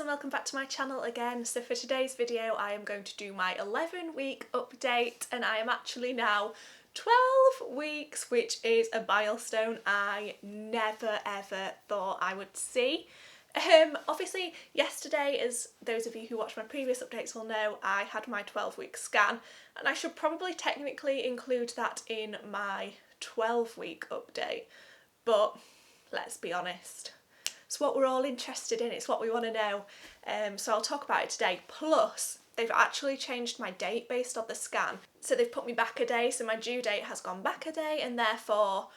and welcome back to my channel again. So for today's video I am going to do my 11-week update, and I am actually now 12 weeks, which is a milestone I never ever thought I would see. Obviously yesterday, as those of you who watch my previous updates will know, I had my 12-week scan, and I should probably technically include that in my 12-week update, but let's be honest, it's what we're all interested in, it's what we want to know, so I'll talk about it today. Plus, they've actually changed my date based on the scan, so they've put me back a day, so my due date has gone back a day, and therefore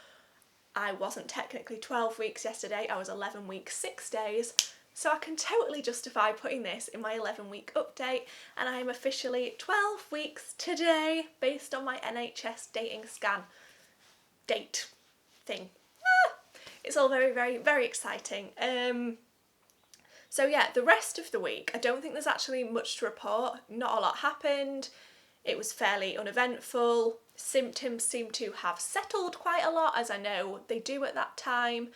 I wasn't technically 12 weeks yesterday, I was 11 weeks 6 days, so I can totally justify putting this in my 11-week update, and I am officially 12 weeks today based on my NHS dating scan date thing. It's all very, very, very exciting. So yeah, the rest of the week, I don't think there's actually much to report. Not a lot happened. It was fairly uneventful. Symptoms seem to have settled quite a lot, as I know they do at that time.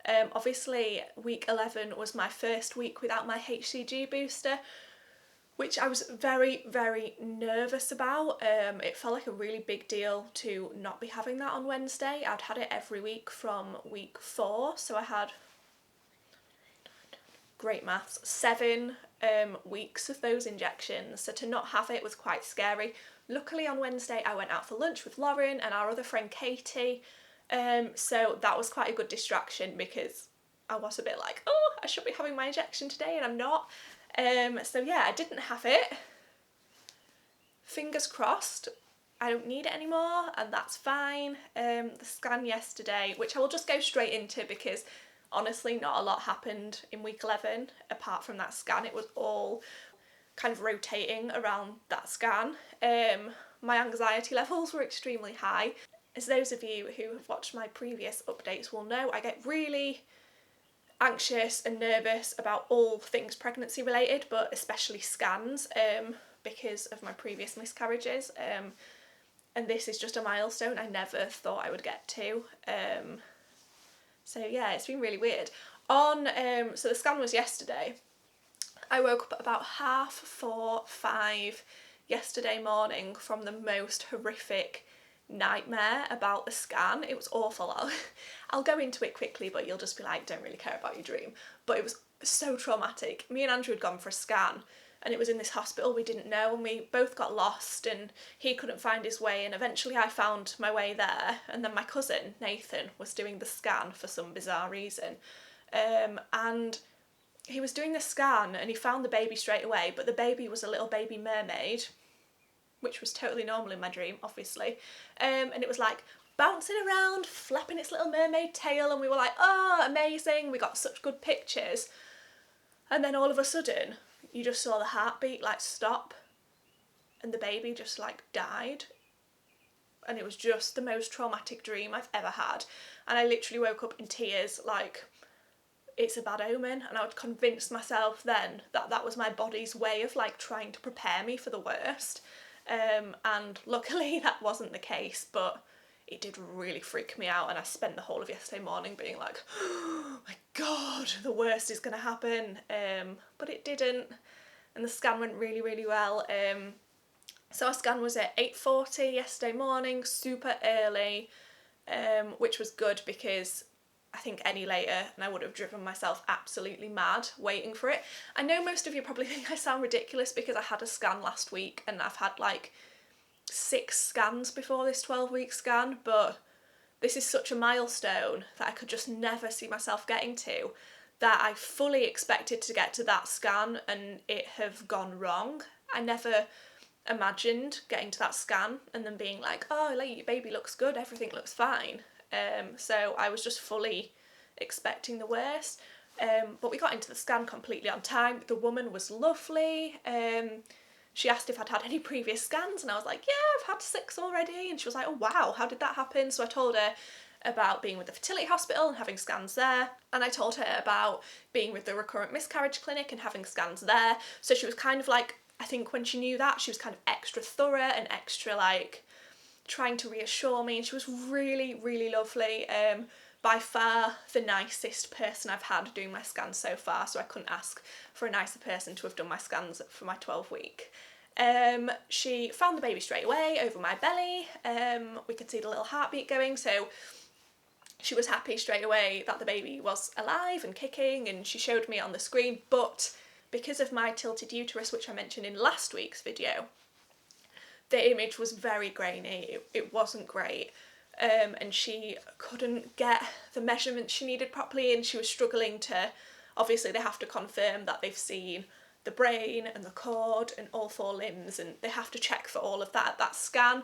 Obviously, week 11 was my first week without my HCG booster, which I was very, very nervous about. It felt like a really big deal to not be having that on Wednesday. I'd had it every week from week 4, so I had, great maths, 7 weeks of those injections, so to not have it was quite scary. Luckily on Wednesday I went out for lunch with Lauren and our other friend Katie, so that was quite a good distraction because I was a bit like, oh, I should be having my injection today and I'm not. So yeah, I didn't have it. Fingers crossed, I don't need it anymore, and that's fine. The scan yesterday, which I will just go straight into because honestly not a lot happened in week 11 apart from that scan. It was all kind of rotating around that scan. My anxiety levels were extremely high. As those of you who have watched my previous updates will know, I get really anxious and nervous about all things pregnancy related, but especially scans, because of my previous miscarriages, and this is just a milestone I never thought I would get to. So yeah, it's been really weird. So the scan was yesterday. I woke up at about 4:30, 5 yesterday morning from the most horrific nightmare about the scan. It was awful. I'll go into it quickly, but you'll just be like, don't really care about your dream. But it was so traumatic. Me and Andrew had gone for a scan, and it was in this hospital we didn't know, and we both got lost, and he couldn't find his way, and eventually I found my way there, and then my cousin Nathan was doing the scan for some bizarre reason, and he was doing the scan and he found the baby straight away, but the baby was a little baby mermaid, which was totally normal in my dream, obviously, and it was like bouncing around, flapping its little mermaid tail, and we were like, oh, amazing, we got such good pictures. And then all of a sudden, you just saw the heartbeat like stop, and the baby just like died, and it was just the most traumatic dream I've ever had, and I literally woke up in tears, like, it's a bad omen, and I would convince myself then that that was my body's way of like trying to prepare me for the worst. And luckily that wasn't the case, but it did really freak me out, and I spent the whole of yesterday morning being like, oh my god, the worst is gonna happen, but it didn't, and the scan went really, really well. So our scan was at 8:40 yesterday morning, super early, which was good because I think any later and I would have driven myself absolutely mad waiting for it. I know most of you probably think I sound ridiculous because I had a scan last week and I've had like 6 scans before this 12-week scan, but this is such a milestone that I could just never see myself getting to, that I fully expected to get to that scan and it have gone wrong. I never imagined getting to that scan and then being like, oh, like, your baby looks good, everything looks fine. So I was just fully expecting the worst, but we got into the scan completely on time. The woman was lovely. She asked if I'd had any previous scans, and I was like, yeah, I've had 6 already, and she was like, oh wow, how did that happen? So I told her about being with the fertility hospital and having scans there, and I told her about being with the recurrent miscarriage clinic and having scans there. So she was kind of like, I think when she knew that, she was kind of extra thorough and extra like trying to reassure me, and she was really, really lovely. By far the nicest person I've had doing my scans so far, so I couldn't ask for a nicer person to have done my scans for my 12-week. She found the baby straight away over my belly. We could see the little heartbeat going, so she was happy straight away that the baby was alive and kicking, and she showed me on the screen. But because of my tilted uterus, which I mentioned in last week's video, the image was very grainy. It wasn't great. And she couldn't get the measurements she needed properly, and she was struggling to, obviously they have to confirm that they've seen the brain and the cord and all 4 limbs, and they have to check for all of that at that scan.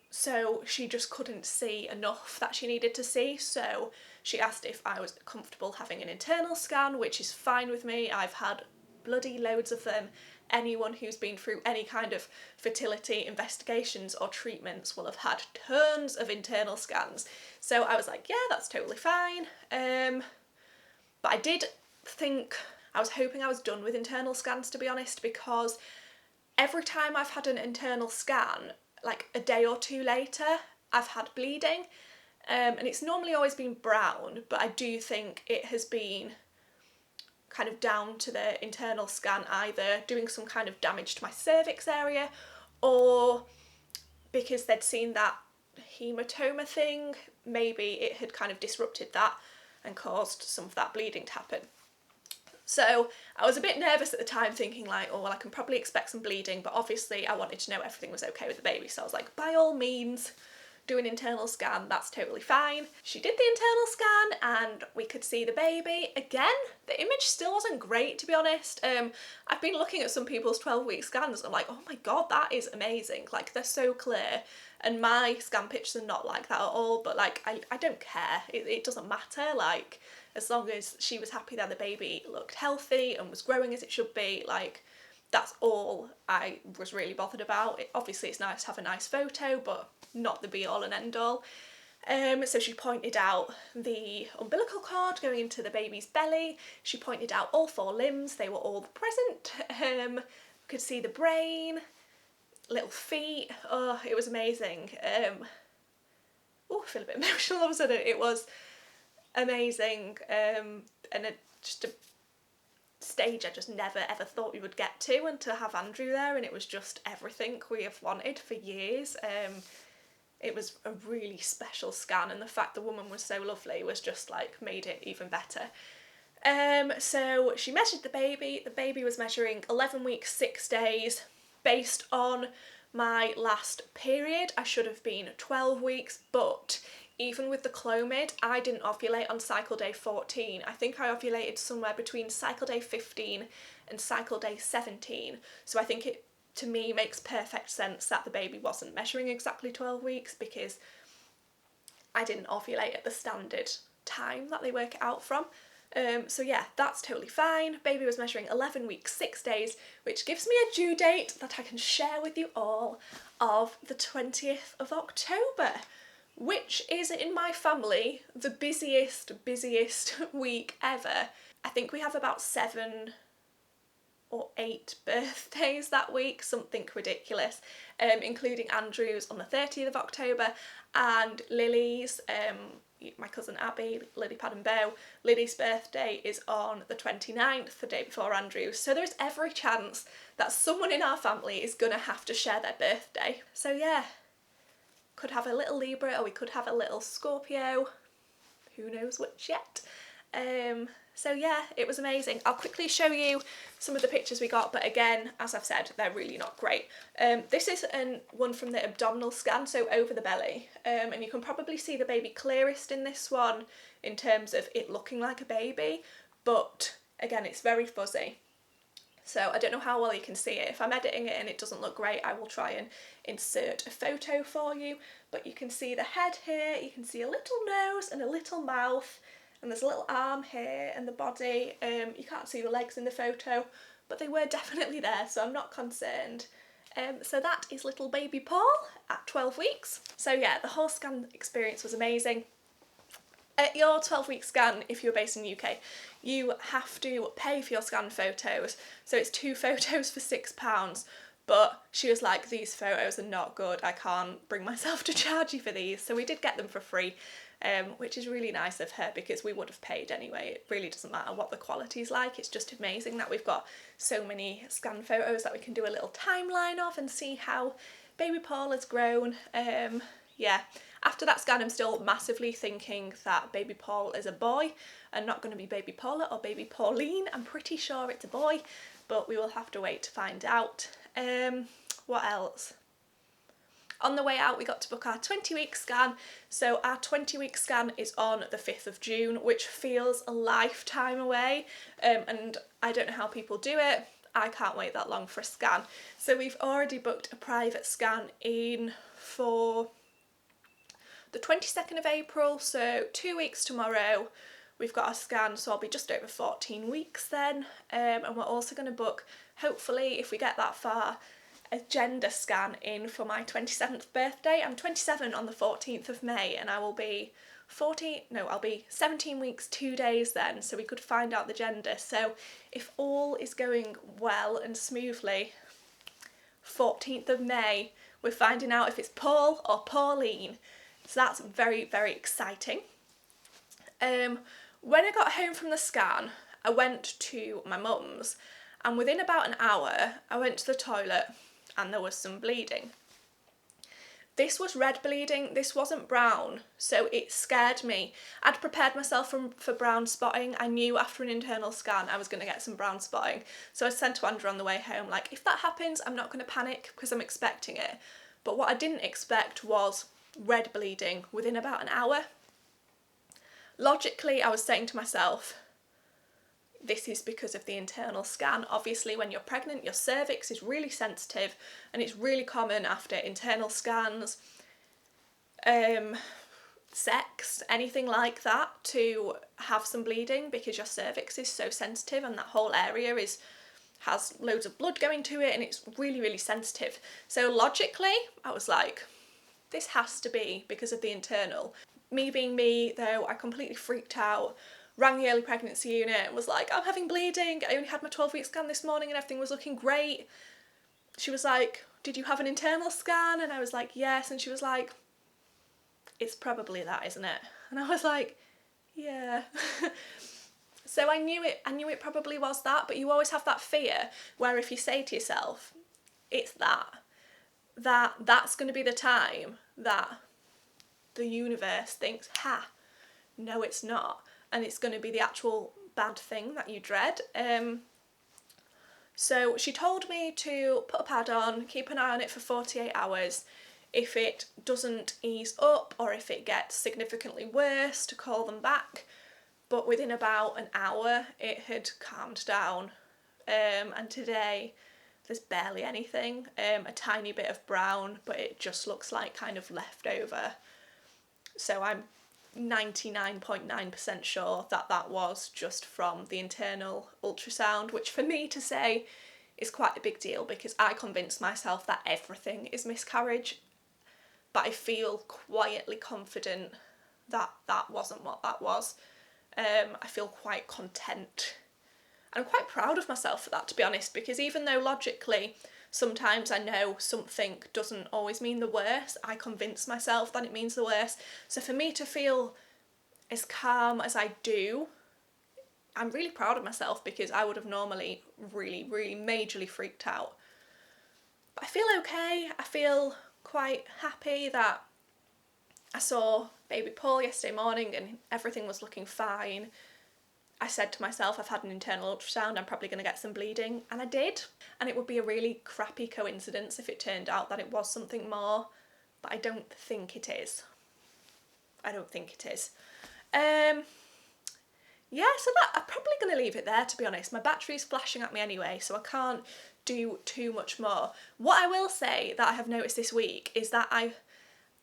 So she just couldn't see enough that she needed to see, so she asked if I was comfortable having an internal scan, which is fine with me. I've had bloody loads of them. Anyone who's been through any kind of fertility investigations or treatments will have had tons of internal scans. So I was like, yeah, that's totally fine. But I did think, I was hoping I was done with internal scans, to be honest, because every time I've had an internal scan, like a day or 2 later, I've had bleeding. And it's normally always been brown, but I do think it has been kind of down to the internal scan, either doing some kind of damage to my cervix area, or because they'd seen that hematoma thing, maybe it had kind of disrupted that and caused some of that bleeding to happen. So I was a bit nervous at the time, thinking like, oh well, I can probably expect some bleeding, but obviously I wanted to know everything was okay with the baby, so I was like, by all means, do an internal scan, that's totally fine. She did the internal scan and we could see the baby. Again, the image still wasn't great, to be honest. I've been looking at some people's 12-week scans and I'm like, oh my god, that is amazing. Like, they're so clear. And my scan pictures are not like that at all, but like, I don't care. It doesn't matter. Like, as long as she was happy that the baby looked healthy and was growing as it should be, like, that's all I was really bothered about. Obviously it's nice to have a nice photo, but not the be all and end all. So she pointed out the umbilical cord going into the baby's belly. She pointed out all 4 limbs, they were all present. Could see the brain, little feet. Oh, it was amazing. Oh, I feel a bit emotional all of a sudden. It was amazing, and just a stage I just never ever thought we would get to, and to have Andrew there, and it was just everything we have wanted for years. It was a really special scan, and the fact the woman was so lovely was just like made it even better. So she measured the baby was measuring 11 weeks 6 days. Based on my last period, I should have been 12 weeks, but even with the Clomid, I didn't ovulate on cycle day 14. I think I ovulated somewhere between cycle day 15 and cycle day 17. So I think it, to me, makes perfect sense that the baby wasn't measuring exactly 12 weeks because I didn't ovulate at the standard time that they work it out from. So yeah, that's totally fine. Baby was measuring 11 weeks 6 days, which gives me a due date that I can share with you all of the 20th of October. Which is, in my family, the busiest week ever. I think we have about 7 or 8 birthdays that week, something ridiculous, including Andrew's on the 30th of October and Lily's, my cousin Abby, Lily Pad and Beau. Lily's birthday is on the 29th, the day before Andrew's, so there's every chance that someone in our family is gonna have to share their birthday. So yeah. Could have a little Libra, or we could have a little Scorpio, who knows which yet. So yeah, it was amazing. I'll quickly show you some of the pictures we got, but again, as I've said, they're really not great. This is one from the abdominal scan, so over the belly, and you can probably see the baby clearest in this one in terms of it looking like a baby, but again, it's very fuzzy. So I don't know how well you can see it. If I'm editing it and it doesn't look great, I will try and insert a photo for you. But you can see the head here, you can see a little nose and a little mouth, and there's a little arm here and the body. You can't see the legs in the photo, but they were definitely there, so I'm not concerned. So that is little baby Paul at 12 weeks. So yeah, the whole scan experience was amazing. At your 12-week scan, if you're based in the UK, you have to pay for your scan photos. So it's 2 photos for £6, But she was like, these photos are not good, I can't bring myself to charge you for these. So we did get them for free, which is really nice of her, because we would have paid anyway. It really doesn't matter what the quality's like. It's just amazing that we've got so many scan photos that we can do a little timeline of and see how baby Paul has grown. Yeah, after that scan I'm still massively thinking that baby Paul is a boy and not going to be baby Paula or baby Pauline. I'm pretty sure it's a boy, but we will have to wait to find out. What else? On the way out we got to book our 20-week scan. So our 20-week scan is on the 5th of June, which feels a lifetime away, and I don't know how people do it. I can't wait that long for a scan. So we've already booked a private scan in for the 22nd of April, so 2 weeks tomorrow. We've got a scan, so I'll be just over 14 weeks then. And we're also going to book, hopefully, if we get that far, a gender scan in for my 27th birthday. I'm 27 on the 14th of May, and I will be I'll be 17 weeks, 2 days then, so we could find out the gender. So if all is going well and smoothly, 14th of May, we're finding out if it's Paul or Pauline. So that's very, very exciting. When I got home from the scan, I went to my mum's, and within about an hour, I went to the toilet and there was some bleeding. This was red bleeding, this wasn't brown, so it scared me. I'd prepared myself for brown spotting. I knew after an internal scan I was going to get some brown spotting. So I said to Andrew on the way home, like, if that happens, I'm not going to panic because I'm expecting it. But what I didn't expect was red bleeding within about an hour. Logically, I was saying to myself, this is because of the internal scan. Obviously, when you're pregnant, your cervix is really sensitive, and it's really common after internal scans, sex, anything like that, to have some bleeding because your cervix is so sensitive and that whole area has loads of blood going to it, and it's really, really sensitive. So logically, I was like, this has to be because of the internal. Me being me, though, I completely freaked out, rang the early pregnancy unit and was like, I'm having bleeding, I only had my 12-week scan this morning and everything was looking great. She was like, did you have an internal scan? And I was like, yes. And she was like, it's probably that, isn't it? And I was like, yeah. So I knew it probably was that, but you always have that fear where if you say to yourself, it's that's going to be the time that the universe thinks, ha, no it's not, and it's going to be the actual bad thing that you dread. So she told me to put a pad on, keep an eye on it for 48 hours. If it doesn't ease up or if it gets significantly worse, to call them back. But within about an hour it had calmed down, and today there's barely anything, a tiny bit of brown, but it just looks like kind of leftover. So I'm 99.9% sure that was just from the internal ultrasound, which for me to say is quite a big deal because I convinced myself that everything is miscarriage, but I feel quietly confident that that wasn't what that was. I feel quite content. I'm quite proud of myself for that, to be honest, because even though logically sometimes I know something doesn't always mean the worst, I convince myself that it means the worst. So for me to feel as calm as I do, I'm really proud of myself, because I would have normally really, really majorly freaked out. But I feel okay. I feel quite happy that I saw baby Paul yesterday morning and everything was looking fine. I said to myself, I've had an internal ultrasound, I'm probably going to get some bleeding, and I did. And it would be a really crappy coincidence if it turned out that it was something more, but I don't think it is. I don't think it is. Yeah, so I'm probably going to leave it there, to be honest. My battery's flashing at me anyway, so I can't do too much more. What I will say that I have noticed this week is that I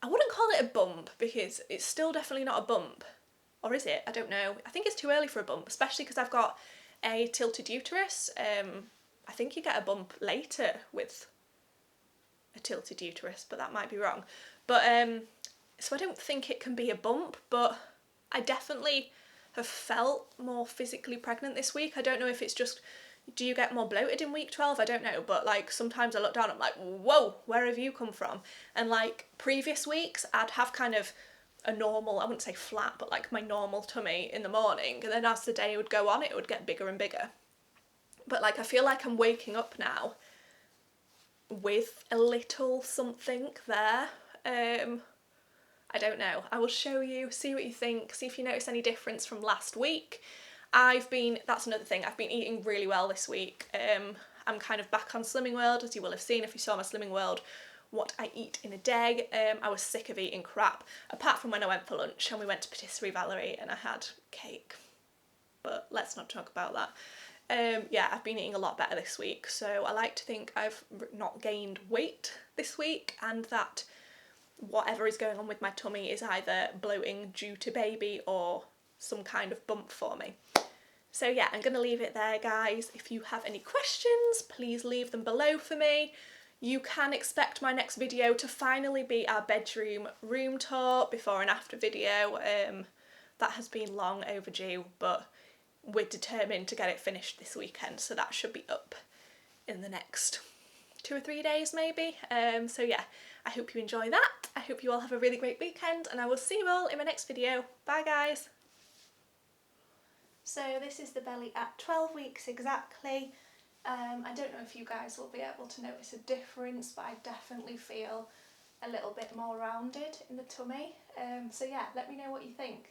wouldn't call it a bump, because it's still definitely not a bump. Or is it? I don't know. I think it's too early for a bump, especially because I've got a tilted uterus. I think you get a bump later with a tilted uterus, but that might be wrong. But so I don't think it can be a bump, but I definitely have felt more physically pregnant this week. I don't know if it's just do you get more bloated in week 12? I don't know, but like sometimes I look down, I'm like, whoa, where have you come from? And like previous weeks, I'd have kind of a normal, I wouldn't say flat, but like my normal tummy in the morning, and then as the day would go on, it would get bigger and bigger. But like I feel like I'm waking up now with a little something there. I don't know. I will show you, see what you think, see if you notice any difference from last week. That's another thing, I've been eating really well this week. I'm kind of back on Slimming World, as you will have seen if you saw my Slimming World, what I eat in a day. I was sick of eating crap, apart from when I went for lunch and we went to Patisserie Valerie and I had cake. But let's not talk about that. Yeah, I've been eating a lot better this week, so I like to think I've not gained weight this week, and that whatever is going on with my tummy is either bloating due to baby or some kind of bump for me. So yeah, I'm going to leave it there, guys. If you have any questions, please leave them below for me. You can expect my next video to finally be our bedroom room tour before and after video. That has been long overdue, but we're determined to get it finished this weekend, so that should be up in the next 2 or 3 days maybe. So yeah, I hope you enjoy that. I hope you all have a really great weekend, and I will see you all in my next video. Bye guys. So this is the belly at 12 weeks exactly. I don't know if you guys will be able to notice a difference, but I definitely feel a little bit more rounded in the tummy. So yeah, let me know what you think.